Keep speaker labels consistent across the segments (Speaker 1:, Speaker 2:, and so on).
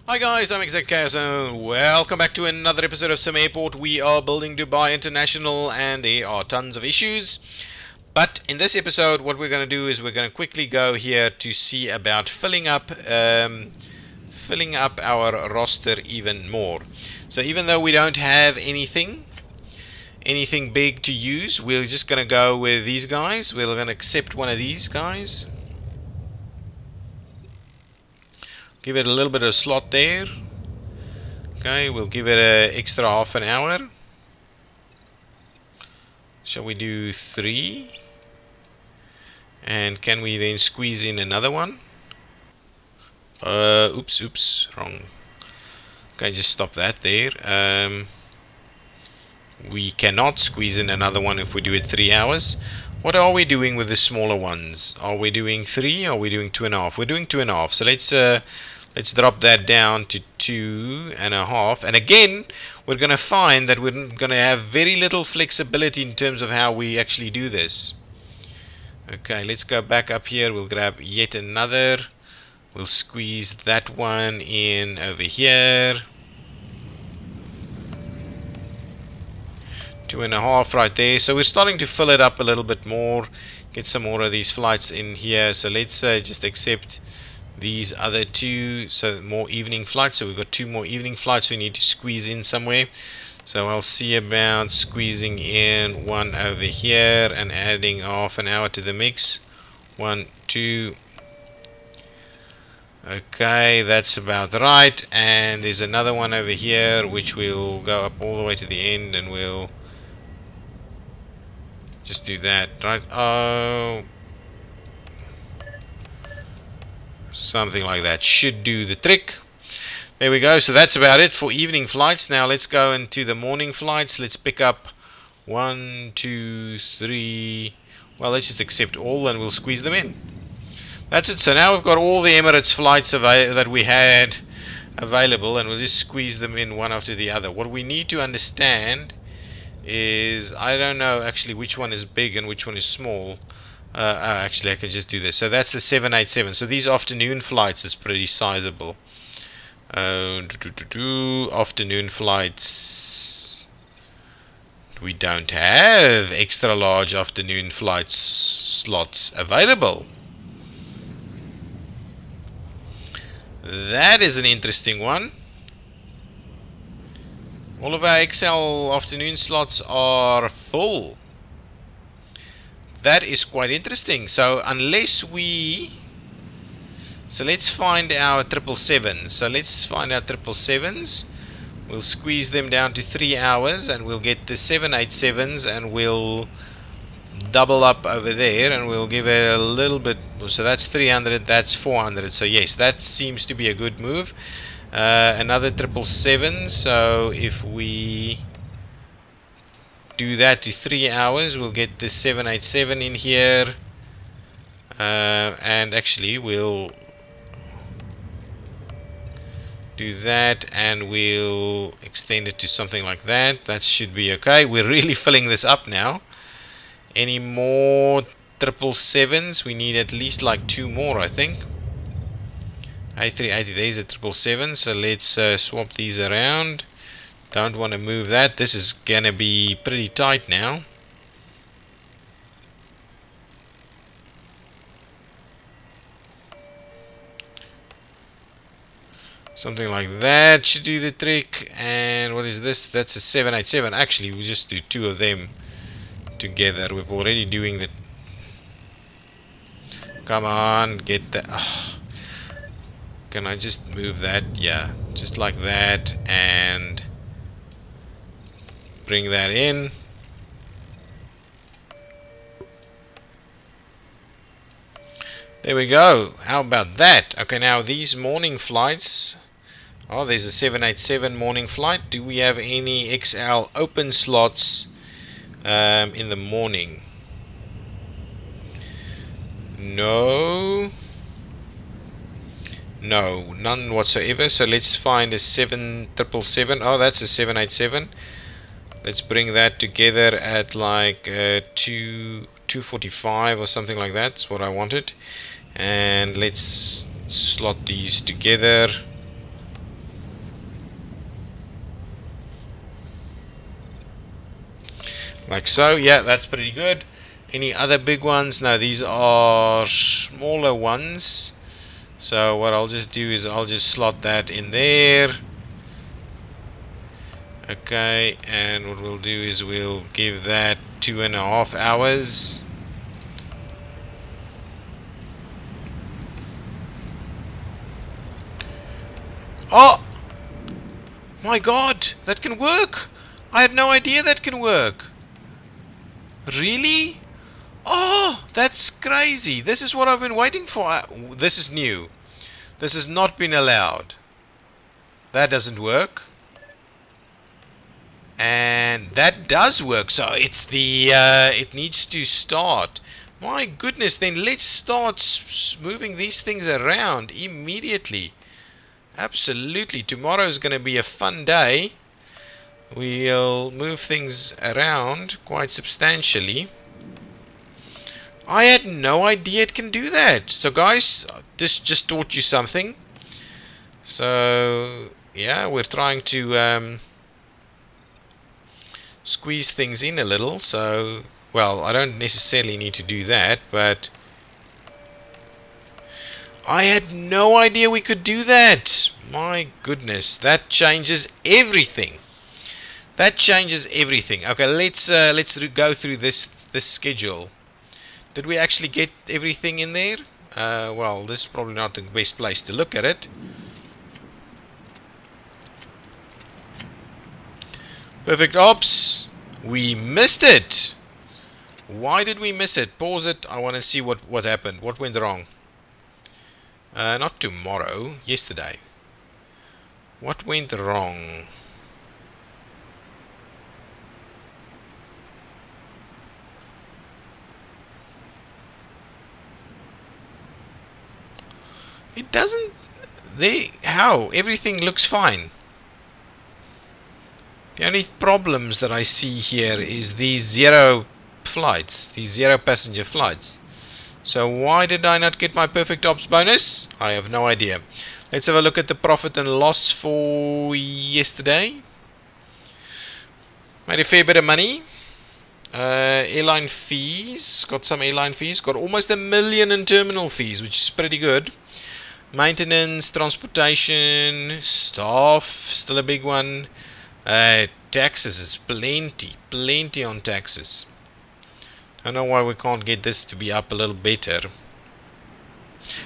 Speaker 1: Hi guys, I'm ExactChaos and welcome back to another episode of Sim Airport. We are building Dubai International and there are tons of issues. But in this episode what we're going to do is we're going to quickly go here to see about filling up our roster even more. So even though we don't have anything big to use, we're just going to go with these guys. We're going to accept one of these guys. Give it a little bit of slot there. Okay, we'll give it an extra half an hour. Shall we do 3? And can we then squeeze in another one? Oops, wrong. Okay, just stop that there. We cannot squeeze in another one if we do it 3 hours. What are we doing with the smaller ones? Are we doing 3 or are we doing 2.5? We're doing 2.5. So let's drop that down to 2.5. And again, we're going to find that we're going to have very little flexibility in terms of how we actually do this. Okay, let's go back up here. We'll grab yet another. We'll squeeze that one in over here. 2.5 right there. So we're starting to fill it up a little bit more. Get some more of these flights in here. So let's just accept these other 2, so more evening flights. So we've got 2 more evening flights we need to squeeze in somewhere. So I'll see about squeezing in one over here and adding half an hour to the mix. 1, 2. Okay, that's about right. And there's another one over here which will go up all the way to the end, and we'll just do that, right? Oh, something like that should do the trick. There we go. So that's about it for evening flights. Now let's go into the morning flights. Let's pick up 1, 2, 3. Well, let's just accept all and we'll squeeze them in. That's it. So now we've got all the Emirates flights that we had available, and we'll just squeeze them in one after the other. What we need to understand is, I don't know actually which one is big and which one is small. Actually, I can just do this. So that's the 787. So these afternoon flights is pretty sizable. Afternoon flights. We don't have extra large afternoon flights slots available. That is an interesting one. All of our XL afternoon slots are full. That is quite interesting. So unless let's find our 777s. So let's find our 777s. We'll squeeze them down to 3 hours and we'll get the 787s and we'll double up over there and we'll give it a little bit. So that's 300, that's 400. So yes, that seems to be a good move. Another 777. So if we do that to 3 hours, we'll get the 787 in here, and actually we'll do that and we'll extend it to something like that. That should be okay. We're really filling this up now. Any more 777s? We need at least like 2 more, I think. A380, there's a 777. So let's swap these around. Don't want to move that. This is gonna be pretty tight now. Something like that should do the trick. And what is this? That's a 787. Actually, we'll just do 2 of them together. We're already doing the... Come on, get the... Can I just move that? Yeah, just like that. And bring that in. There we go. How about that? Okay, now these morning flights. Oh, there's a 787 morning flight. Do we have any XL open slots in the morning? No. No, none whatsoever. So let's find a 777. Oh, that's a 787. Let's bring that together at like 245 or something like that. That's what I wanted. And let's slot these together. Like so. Yeah, that's pretty good. Any other big ones? No, these are smaller ones. So what I'll just do is I'll just slot that in there. Okay, and what we'll do is we'll give that 2.5 hours. Oh! My God! That can work! I had no idea that can work. Really? Oh! That's crazy! This is what I've been waiting for. This is new. This has not been allowed. That doesn't work. And that does work. So it's the... it needs to start. My goodness, then let's start moving these things around immediately. Absolutely. Tomorrow is going to be a fun day. We'll move things around quite substantially. I had no idea it can do that. So guys, this just taught you something. So yeah, we're trying to squeeze things in a little. So, well, I don't necessarily need to do that, but I had no idea we could do that. My goodness, that changes everything. That changes everything. Okay, let's go through this schedule. Did we actually get everything in there? Well, this is probably not the best place to look at it. Perfect ops. We missed it. Why did we miss it? Pause it. I want to see what happened. What went wrong? Not tomorrow. Yesterday. What went wrong? It doesn't... How? Everything looks fine. The only problems that I see here is these zero flights. These zero passenger flights. So why did I not get my perfect ops bonus? I have no idea. Let's have a look at the profit and loss for yesterday. Made a fair bit of money. Airline fees. Got some airline fees. Got almost $1 million in terminal fees, which is pretty good. Maintenance, transportation, staff, still a big one. Taxes is plenty on taxes. I don't know why we can't get this to be up a little better.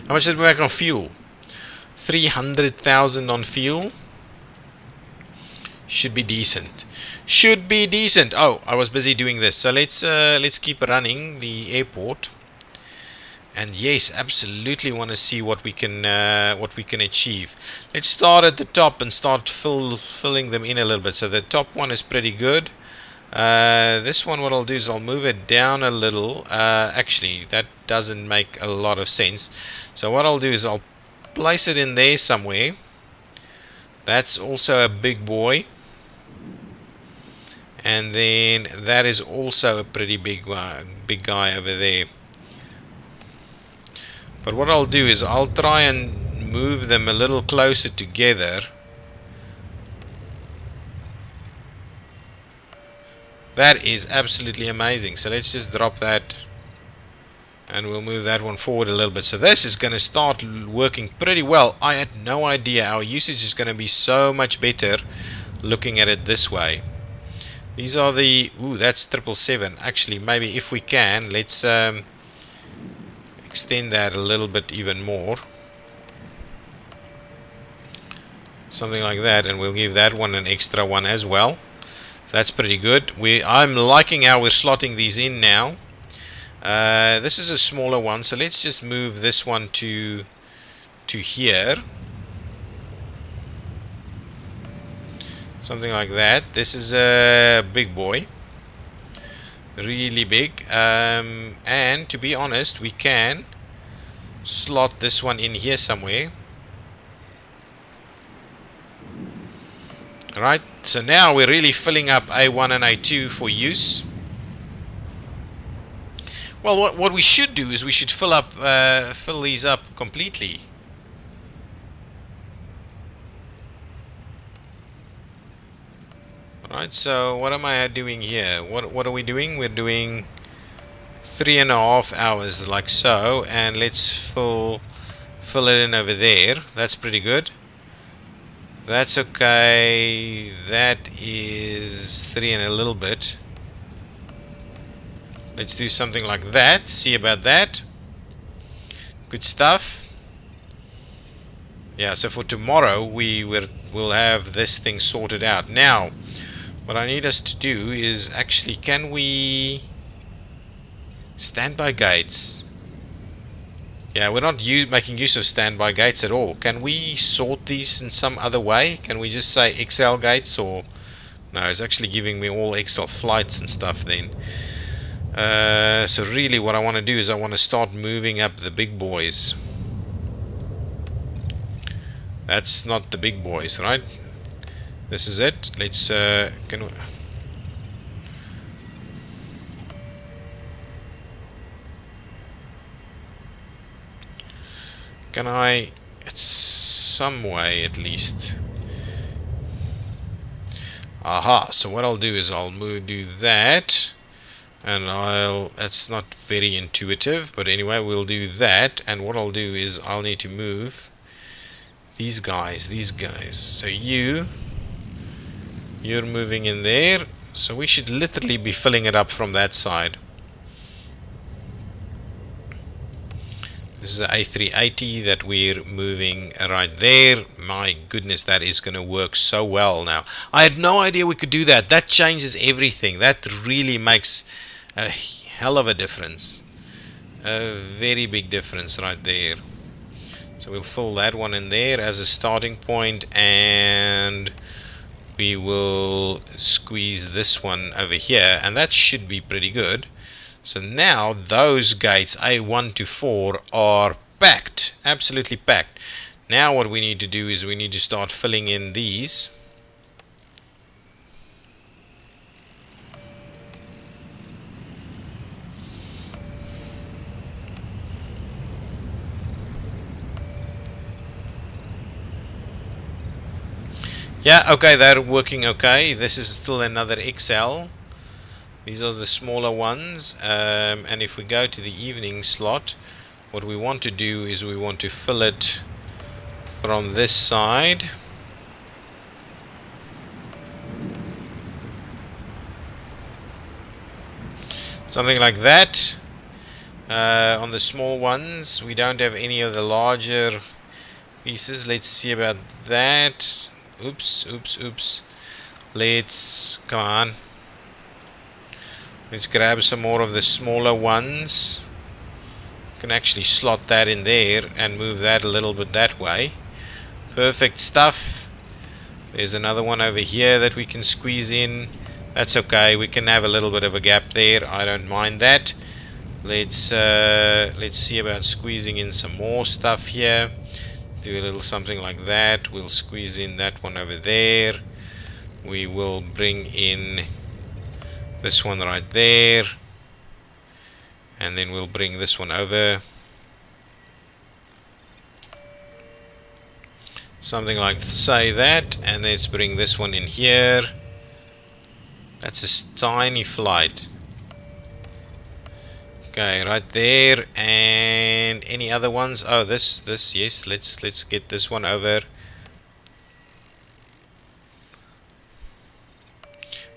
Speaker 1: How much did we make on fuel? 300,000 on fuel. Should be decent. Should be decent. Oh, I was busy doing this. So let's keep running the airport. And yes, absolutely want to see what we can achieve. Let's start at the top and start filling them in a little bit. So the top one is pretty good. This one, what I'll do is I'll move it down a little. Actually, that doesn't make a lot of sense. So what I'll do is I'll place it in there somewhere. That's also a big boy. And then that is also a pretty big guy over there. But what I'll do is I'll try and move them a little closer together. That is absolutely amazing. So let's just drop that and we'll move that one forward a little bit. So this is going to start working pretty well. I had no idea our usage is going to be so much better looking at it this way. These are the... Ooh, that's 777. Actually, maybe if we can, let's... extend that a little bit even more, something like that, and we'll give that one an extra one as well. So that's pretty good. I'm liking how we're slotting these in now. This is a smaller one, so let's just move this one to here, something like that. This is a big boy. Really big, and to be honest, we can slot this one in here somewhere. Alright, so now we're really filling up A1 and A2 for use. Well, what we should do is we should fill these up completely. Right, so what am I doing here? What are we doing? We're doing 3.5 hours like so, and let's fill it in over there. That's pretty good. That's okay. That is 3 and a little bit. Let's do something like that. See about that. Good stuff. Yeah, so for tomorrow we'll have this thing sorted out. Now, what I need us to do is actually, can we standby gates? Yeah, we're not making use of standby gates at all. Can we sort these in some other way? Can we just say XL gates, or no? It's actually giving me all XL flights and stuff then. So really what I want to do is I want to start moving up the big boys. That's not the big boys, right? This is it. Let's can I, it's some way at least. Aha, so what I'll do is I'll do that, and that's not very intuitive, but anyway, we'll do that. And what I'll do is I'll need to move these guys. So you're moving in there, so we should literally be filling it up from that side. This is the A380 that we're moving right there. My goodness, that is going to work so well now. I had no idea we could do that. That changes everything. That really makes a hell of a difference. A very big difference right there. So we'll fill that one in there as a starting point, and we will squeeze this one over here, and that should be pretty good. So now those gates A1 to 4 are packed, absolutely packed. Now what we need to do is we need to start filling in these. Yeah, okay, they're working okay. This is still another XL. These are the smaller ones, and if we go to the evening slot, what we want to do is we want to fill it from this side. Something like that. On the small ones, we don't have any of the larger pieces. Let's see about that. Oops. Come on. Let's grab some more of the smaller ones. Can actually slot that in there and move that a little bit that way. Perfect stuff. There's another one over here that we can squeeze in. That's okay. We can have a little bit of a gap there. I don't mind that. Let's see about squeezing in some more stuff here. Do a little something like that. We'll squeeze in that one over there. We will bring in this one right there, and then we'll bring this one over, something like say that, and let's bring this one in here. That's a tiny flight. Okay, right there. And any other ones? Oh, this yes, let's get this one over.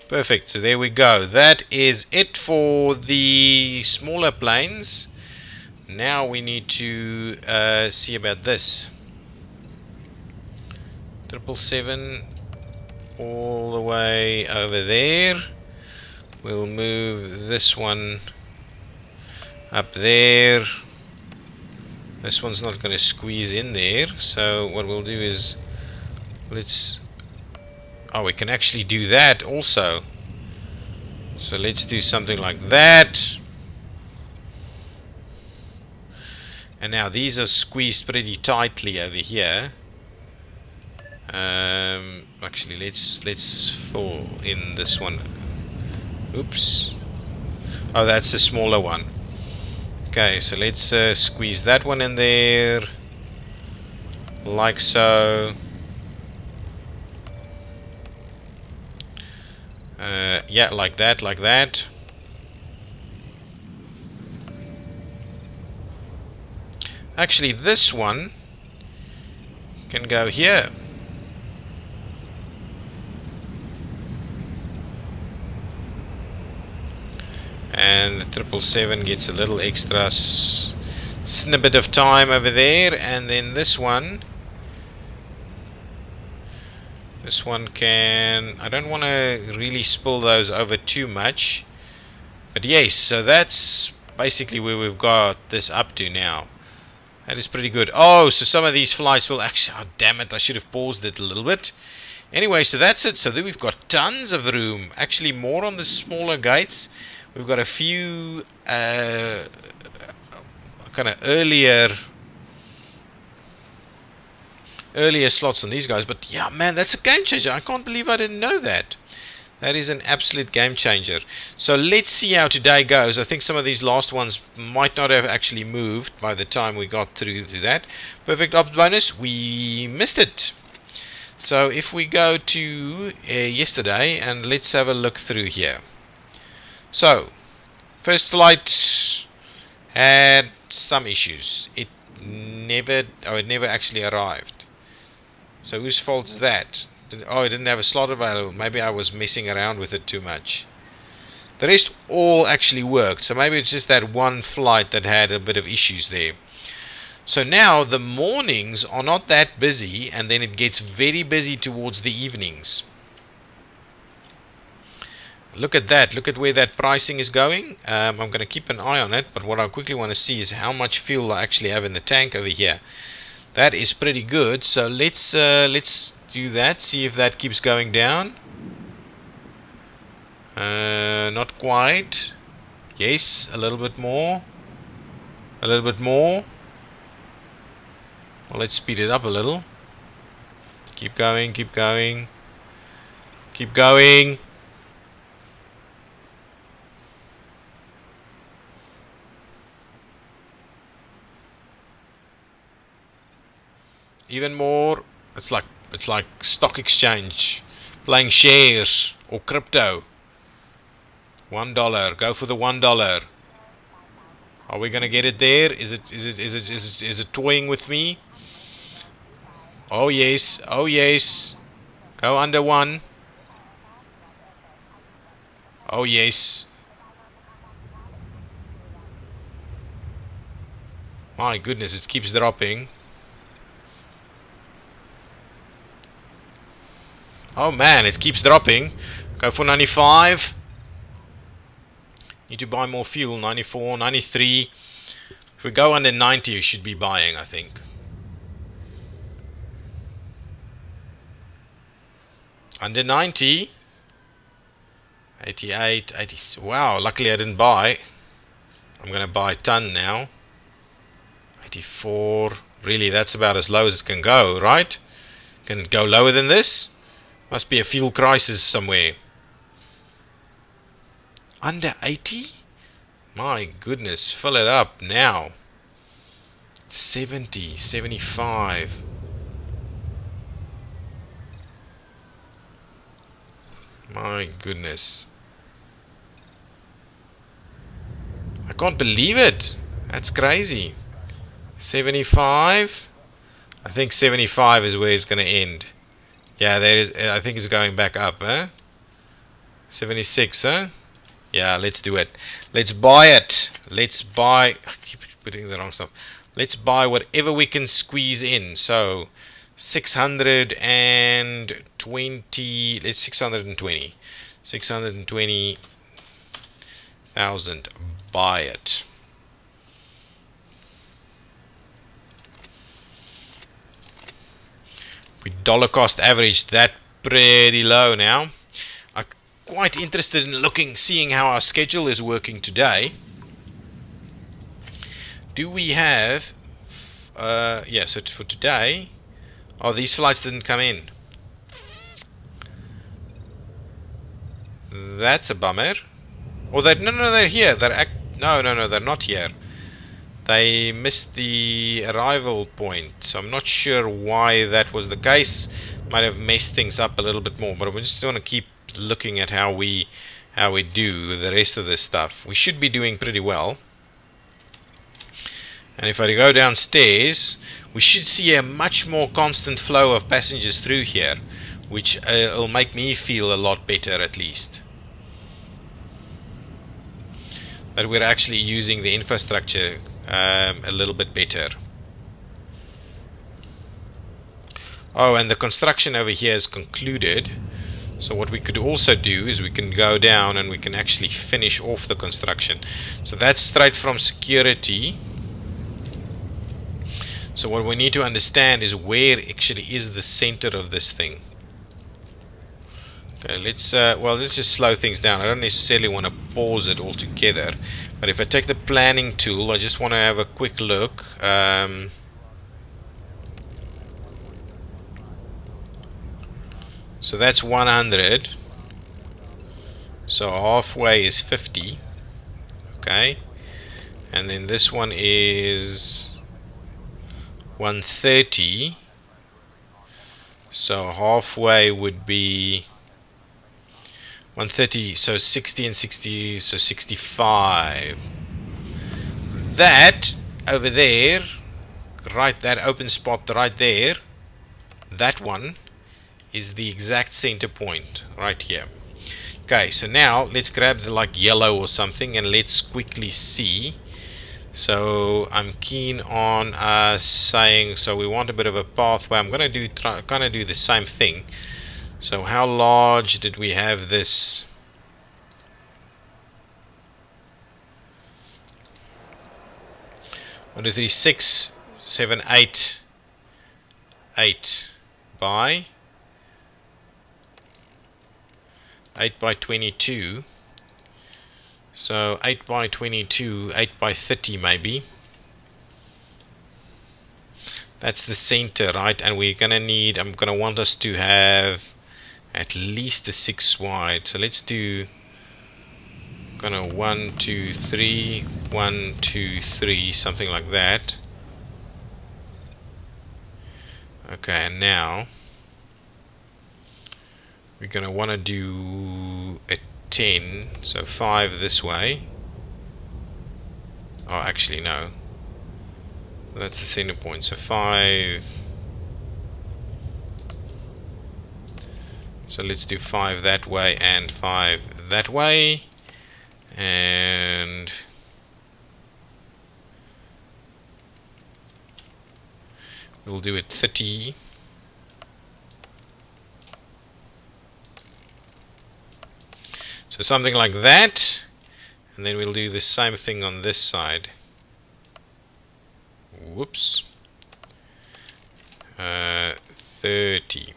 Speaker 1: Perfect, so there we go. That is it for the smaller planes. Now we need to see about this. 777 all the way over there. We'll move this one up there. This one's not going to squeeze in there, so what we'll do is oh, we can actually do that also. So let's do something like that. And now these are squeezed pretty tightly over here. Actually, let's fill in this one. Oops. Oh, that's a smaller one. Okay, so let's squeeze that one in there, like so. Yeah, like that, like that. Actually, this one can go here. And the 777 gets a little extra snippet of time over there. And then this one can... I don't want to really spill those over too much. But yes, so that's basically where we've got this up to now. That is pretty good. Oh, so some of these flights will actually... Oh, damn it, I should have paused it a little bit. Anyway, so that's it. So then we've got tons of room. Actually, more on the smaller gates. We've got a few kind of earlier slots on these guys. But yeah, man, that's a game changer. I can't believe I didn't know that. That is an absolute game changer. So let's see how today goes. I think some of these last ones might not have actually moved by the time we got through to that. Perfect ops bonus. We missed it. So if we go to yesterday and let's have a look through here. So first flight had some issues. It never actually arrived. So whose fault is that? Oh, it didn't have a slot available. Maybe I was messing around with it too much. The rest all actually worked. So maybe it's just that one flight that had a bit of issues there. So now the mornings are not that busy, and then it gets very busy towards the evenings. Look at that. Look at where that pricing is going. I'm going to keep an eye on it, but what I quickly want to see is how much fuel I actually have in the tank over here. That is pretty good. So let's do that. See if that keeps going down. Not quite. Yes, a little bit more. A little bit more. Well, let's speed it up a little. Keep going, keep going. Keep going. Even more. It's like stock exchange, playing shares or crypto. $1. Go for the $1. Are we gonna get it there? Is it toying with me? Oh yes. Oh yes. Go under 1. Oh yes. My goodness, it keeps dropping. Oh man, it keeps dropping. Go for 95. Need to buy more fuel. 94, 93. If we go under 90, you should be buying, I think. Under 90. 88, 80. Wow, luckily I didn't buy. I'm going to buy a ton now. 84. Really, that's about as low as it can go, right? Can it go lower than this? Must be a fuel crisis somewhere. Under 80? My goodness, fill it up now. 70, 75. My goodness. I can't believe it. That's crazy. 75. I think 75 is where it's going to end. Yeah, there is. I think it's going back up, huh? 76, huh? Yeah, let's do it. Let's buy it. Let's buy. I keep putting the wrong stuff. Let's buy whatever we can squeeze in. So 620. Let's 620. 620,000. Buy it. We dollar cost average that pretty low now. I'm quite interested in seeing how our schedule is working today. Do we have yeah, so for today, oh, these flights didn't come in. That's a bummer. Oh, no, they're here. No, they're not here. They missed the arrival point, so I'm not sure why that was the case. Might have messed things up a little bit more, but we just want to keep looking at how we do the rest of this stuff, we should be doing pretty well. And if I go downstairs, we should see a much more constant flow of passengers through here, which will make me feel a lot better, at least. That we're actually using the infrastructure a little bit better. Oh, and the construction over here is concluded. So what we could also do is we can go down and we can actually finish off the construction. So that's straight from security. So what we need to understand is where actually is the center of this thing. Okay, let's just slow things down. I don't necessarily want to pause it altogether, but if I take the planning tool, I just want to have a quick look. So that's 100. So halfway is 50. Okay, and then this one is 130. So halfway would be 130, so 60 and 60, so 65. That over there, right, that open spot right there, that one is the exact center point right here. Okay, so now let's grab the like yellow or something and let's quickly see. So I'm keen on saying, so we want a bit of a pathway. I'm going to kind of do the same thing. So how large did we have this? One, 2, 3, 6, 7, 8, 8 by 8 by 22. So 8 by 22, 8 by 30 maybe. That's the center, right? And we're gonna need, I'm gonna want us to have at least a 6 wide. So let's do kind of 1, 2, 3, 1, 2, 3, something like that. Okay, and now we're gonna want to do a 10, so 5 this way. Oh, actually no, that's the center point, so 5. So let's do 5 that way and 5 that way, and we'll do it 30. So something like that, and then we'll do the same thing on this side. Whoops. 30.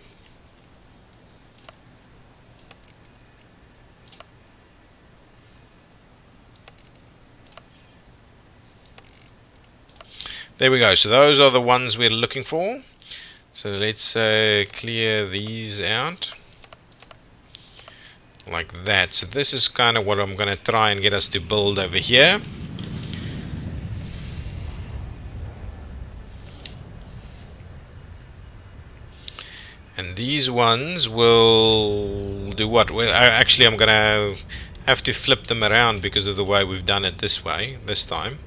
Speaker 1: There we go. So those are the ones we're looking for. So let's clear these out like that. So this is kind of what I'm going to try and get us to build over here. And these ones will do what? Well, actually I'm going to have to flip them around because of the way we've done it this way this time.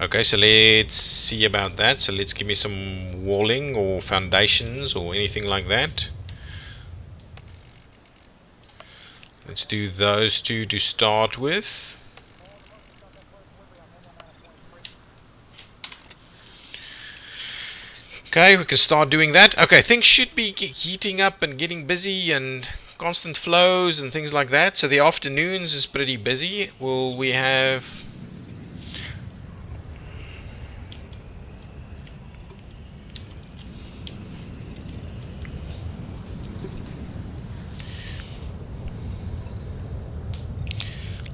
Speaker 1: Okay, so let's see about that. So let's give me some walling or foundations or anything like that. Let's do those two to start with. Okay, we can start doing that. Okay, things should be heating up and getting busy and constant flows and things like that. So the afternoons is pretty busy. Will we have...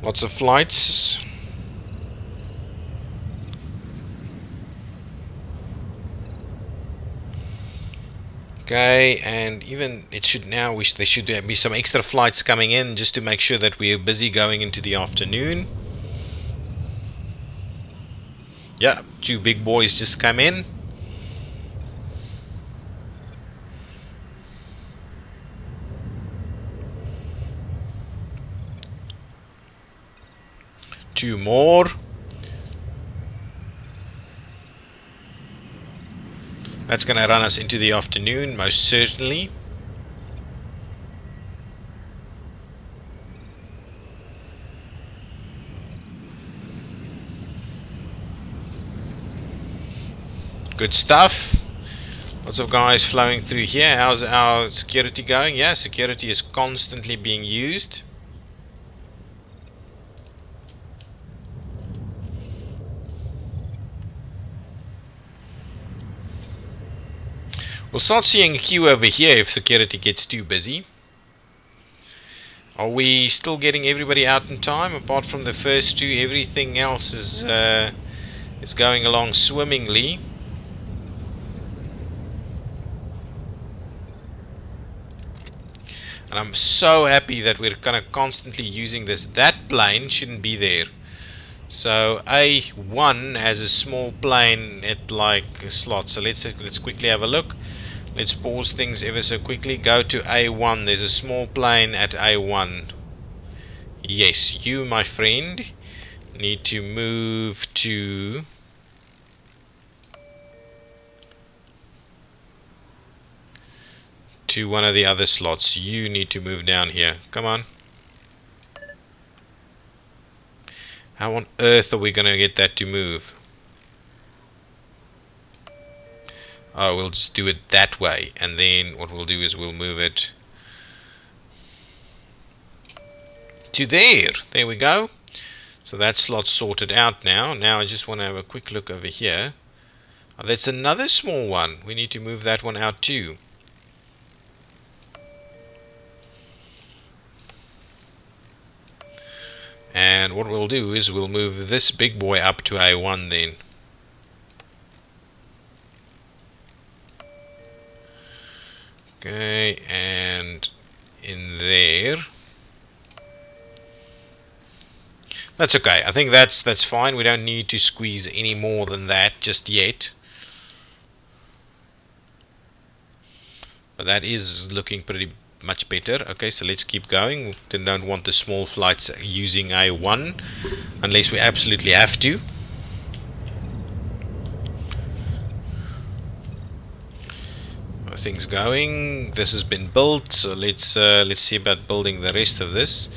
Speaker 1: lots of flights. Okay, and even it should now, there should be some extra flights coming in just to make sure that we're busy going into the afternoon. Yeah, 2 big boys just come in. 2 more. That's going to run us into the afternoon, most certainly. Good stuff. Lots of guys flowing through here. How's our security going? Yeah, security is constantly being used. We'll start seeing a queue over here if security gets too busy. Are we still getting everybody out in time? Apart from the first two, everything else is going along swimmingly. And I'm so happy that we're kind of constantly using this. That plane shouldn't be there. So A1 has a small plane at like a slot. So let's quickly have a look. Let's pause things ever so quickly. Go to A1. There's a small plane at A1. Yes, you, my friend, need to move to one of the other slots. You need to move down here. Come on. How on earth are we going to get that to move? Oh, we'll just do it that way. And then what we'll do is we'll move it to there. There we go. So that slot's sorted out now. Now I just want to have a quick look over here. Oh, that's another small one. We need to move that one out too. And what we'll do is we'll move this big boy up to A1 then. Okay, and in there. That's okay. I think that's fine. We don't need to squeeze any more than that just yet. But that is looking pretty much better. Okay, so let's keep going. We don't want the small flights using A1 unless we absolutely have to. Things going. This has been built, so let's see about building the rest of this.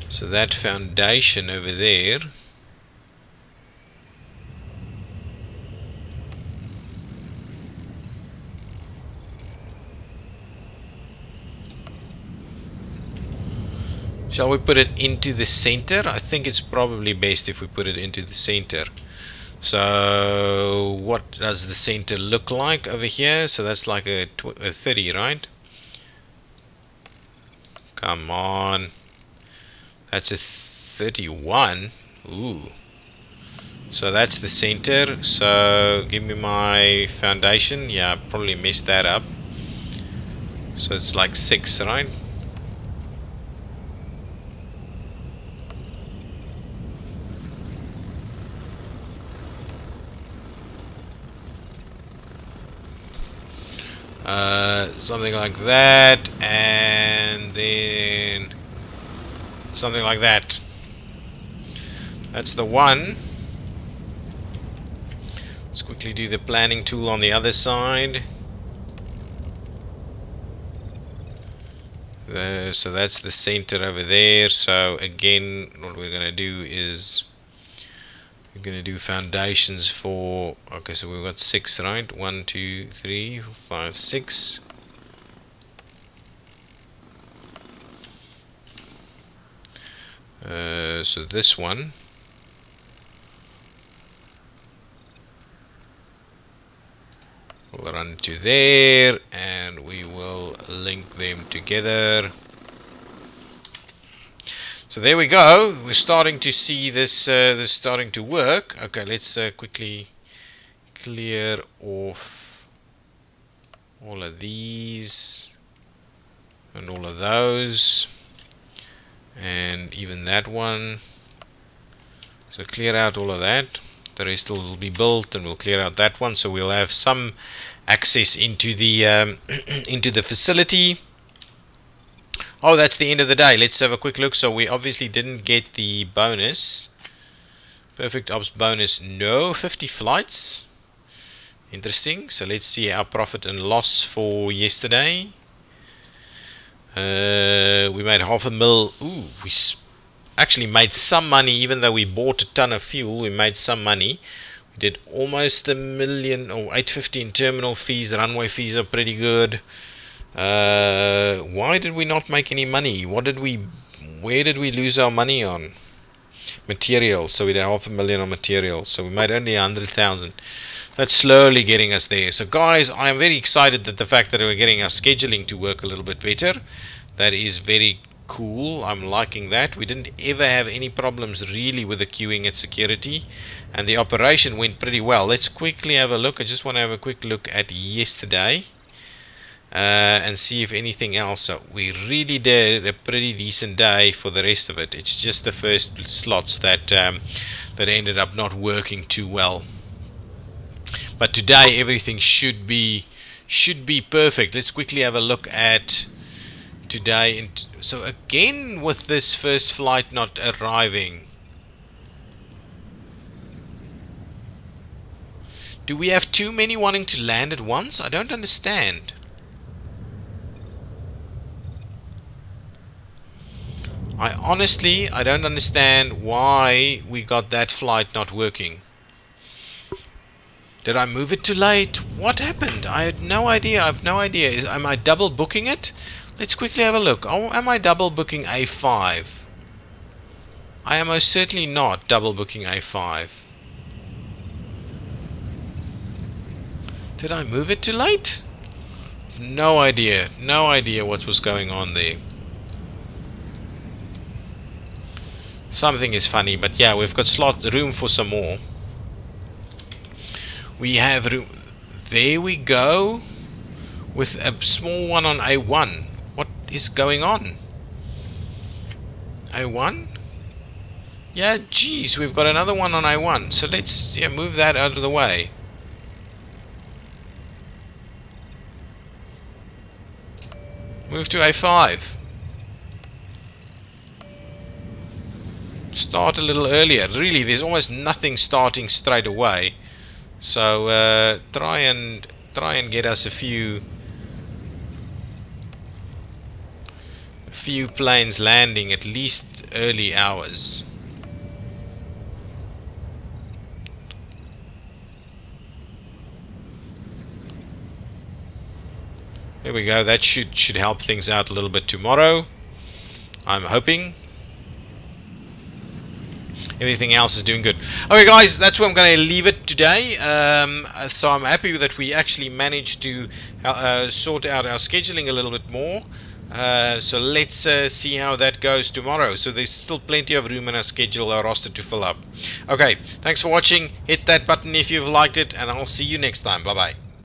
Speaker 1: So that foundation over there, shall we put it into the center? I think it's probably best if we put it into the center. So what does the center look like over here? So that's like a 30, right? Come on. That's a 31. Ooh. So that's the center. So give me my foundation. Yeah, I probably messed that up. So it's like 6, right? Something like that, and then something like that. That's the one. Let's quickly do the planning tool on the other side. So that's the center over there. So again, what we're going to do is we're going to do foundations for, okay, so we've got 6, right? 1, 2, 3, 4, 5, 6. So this one will run to there, and we will link them together. So there we go. We're starting to see this this starting to work. Okay, let's quickly clear off all of these and all of those, and even that one. So clear out all of that. The rest will be built, and we'll clear out that one, so we'll have some access into the into the facility. Oh, that's the end of the day. Let's have a quick look. So we obviously didn't get the bonus. Perfect ops bonus, no. 50 flights. Interesting. So let's see our profit and loss for yesterday. We made $500,000. Ooh, we actually made some money, even though we bought a ton of fuel. We made some money. We did almost $1 million, or 850 in terminal fees. Runway fees are pretty good. Why did we not make any money? Where did we lose our money on? Materials. So we did $500,000 on materials. So we made only 100,000. That's slowly getting us there. So guys, I am very excited at the fact that we're getting our scheduling to work a little bit better. That is very cool. I'm liking that. We didn't ever have any problems really with the queuing at security, and the operation went pretty well. Let's quickly have a look. I just want to have a quick look at yesterday and see if anything else. So we really did a pretty decent day for the rest of it. It's just the first slots that that ended up not working too well. But today everything should be perfect. Let's quickly have a look at today. And so again, with this first flight not arriving, do we have too many wanting to land at once? I don't understand. I don't understand why we got that flight not working. Did I move it too late? What happened? I had no idea. I have no idea. Am I double booking it? Let's quickly have a look. Oh, am I double booking A5? I am most certainly not double booking A5. Did I move it too late? No idea. No idea what was going on there. Something is funny, but yeah, we've got room for some more. We have room. There we go. With a small one on A1. What is going on? A1? Yeah, geez, we've got another one on A1. So let's move that out of the way. Move to A5. Start a little earlier. Really, there's almost nothing starting straight away. So try and get us a few planes landing at least early hours. There we go. That should help things out a little bit tomorrow, I'm hoping. Everything else is doing good. Okay guys, that's where I'm going to leave it today. So I'm happy that we actually managed to sort out our scheduling a little bit more. So let's see how that goes tomorrow. So there's still plenty of room in our schedule, our roster to fill up. Okay, thanks for watching. Hit that button if you've liked it, and I'll see you next time. Bye bye.